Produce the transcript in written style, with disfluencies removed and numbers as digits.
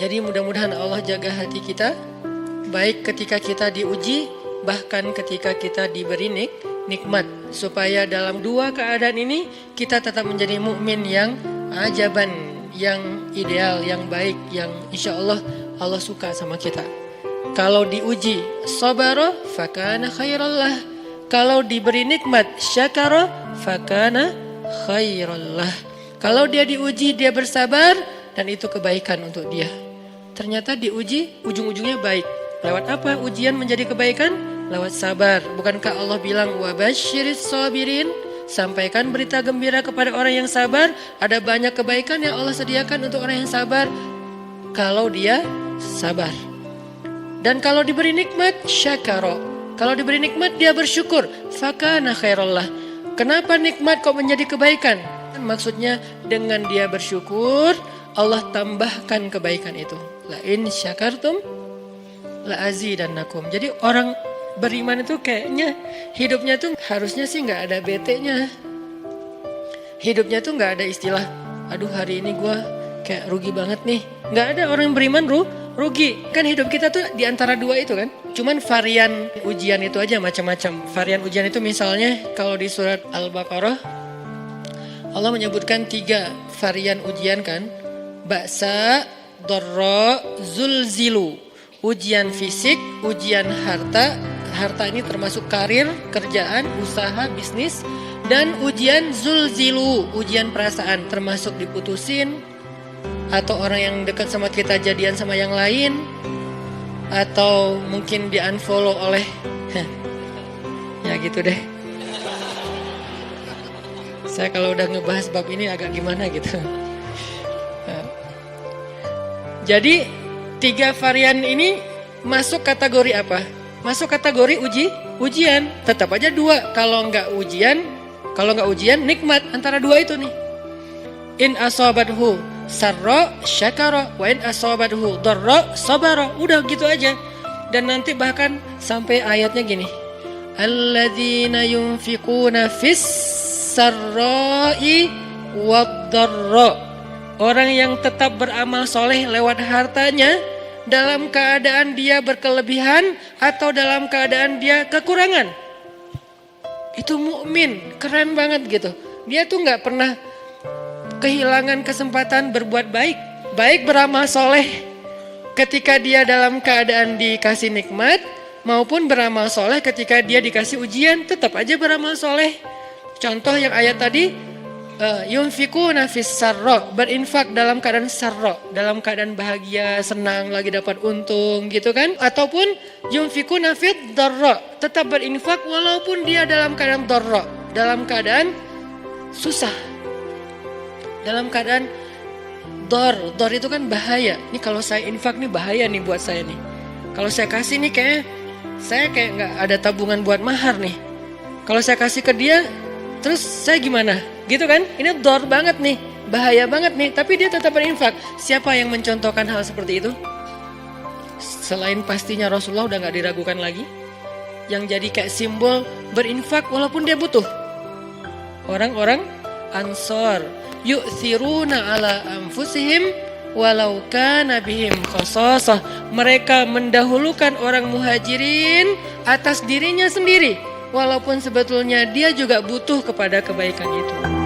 Jadi mudah-mudahan Allah jaga hati kita, baik ketika kita diuji, bahkan ketika kita diberi nikmat, supaya dalam dua keadaan ini kita tetap menjadi mukmin yang ajaban, yang ideal, yang baik, yang insya Allah Allah suka sama kita. Kalau diuji sabara fakana khairallah, kalau diberi nikmat syakara fakana khairallah. Kalau dia diuji dia bersabar dan itu kebaikan untuk dia. Ternyata diuji ujung-ujungnya baik. Lewat apa ujian menjadi kebaikan? Lewat sabar. Bukankah Allah bilang wabasyiris sabirin? Sampaikan berita gembira kepada orang yang sabar. Ada banyak kebaikan yang Allah sediakan untuk orang yang sabar kalau dia sabar. Dan kalau diberi nikmat syakara. Kalau diberi nikmat dia bersyukur. Fakana khairallah. Kenapa nikmat kok menjadi kebaikan? Maksudnya dengan dia bersyukur Allah tambahkan kebaikan itu. La in syakartum la azidannakum. Jadi orang beriman itu kayaknya hidupnya tuh harusnya sih nggak ada bete-nya. Hidupnya tuh nggak ada istilah, aduh hari ini gue kayak rugi banget nih. Nggak ada orang yang beriman rugi. Kan hidup kita tuh di antara dua itu kan. Cuman varian ujian itu aja macam-macam. Varian ujian itu misalnya kalau di surat Al-Baqarah Allah menyebutkan 3 varian ujian kan. Ba'sa, dharra, zulzilu. Ujian fisik, ujian harta. Harta ini termasuk karir, kerjaan, usaha, bisnis. Dan ujian zulzilu, ujian perasaan termasuk diputusin. Atau orang yang dekat sama kita jadian sama yang lain. Atau mungkin di unfollow oleh ya gitu deh. Saya kalau udah ngebahas bab ini agak gimana gitu. Jadi 3 varian ini masuk kategori apa? Masuk kategori ujian. Tetap aja 2. Kalau nggak ujian nikmat, antara 2 itu nih. In asabathu sarra syakara wa in asabathu dharra sabara. Udah gitu aja. Dan nanti bahkan sampai ayatnya gini. Alladzina yunfiquna fis sarra'i wad dharra. Orang yang tetap beramal soleh lewat hartanya dalam keadaan dia berkelebihan atau dalam keadaan dia kekurangan. Itu mukmin, keren banget gitu. Dia tuh nggak pernah kehilangan kesempatan berbuat baik. Baik beramal soleh ketika dia dalam keadaan dikasih nikmat maupun beramal soleh ketika dia dikasih ujian, tetap aja beramal soleh. Contoh yang ayat tadi. Yunfikuna fis sarra, berinfak dalam keadaan sarra, dalam keadaan bahagia, senang, lagi dapat untung gitu kan. Ataupun yunfikuna fit dharra, tetap berinfak walaupun dia dalam keadaan dharra, dalam keadaan susah, dalam keadaan dor itu kan bahaya. Ini kalau saya infak nih bahaya nih buat saya nih. Kalau saya kasih nih saya kayak nggak ada tabungan buat mahar nih. Kalau saya kasih ke dia terus saya gimana? Gitu kan? Ini dor banget nih, bahaya banget nih. Tapi dia tetap berinfak. Siapa yang mencontohkan hal seperti itu? Selain pastinya Rasulullah udah gak diragukan lagi. Yang jadi kayak simbol berinfak walaupun dia butuh. Orang-orang Ansor. Yu'thiruna ala anfusihim walau kana bihim khasasah. Mereka mendahulukan orang muhajirin atas dirinya sendiri. Walaupun sebetulnya dia juga butuh kepada kebaikan itu.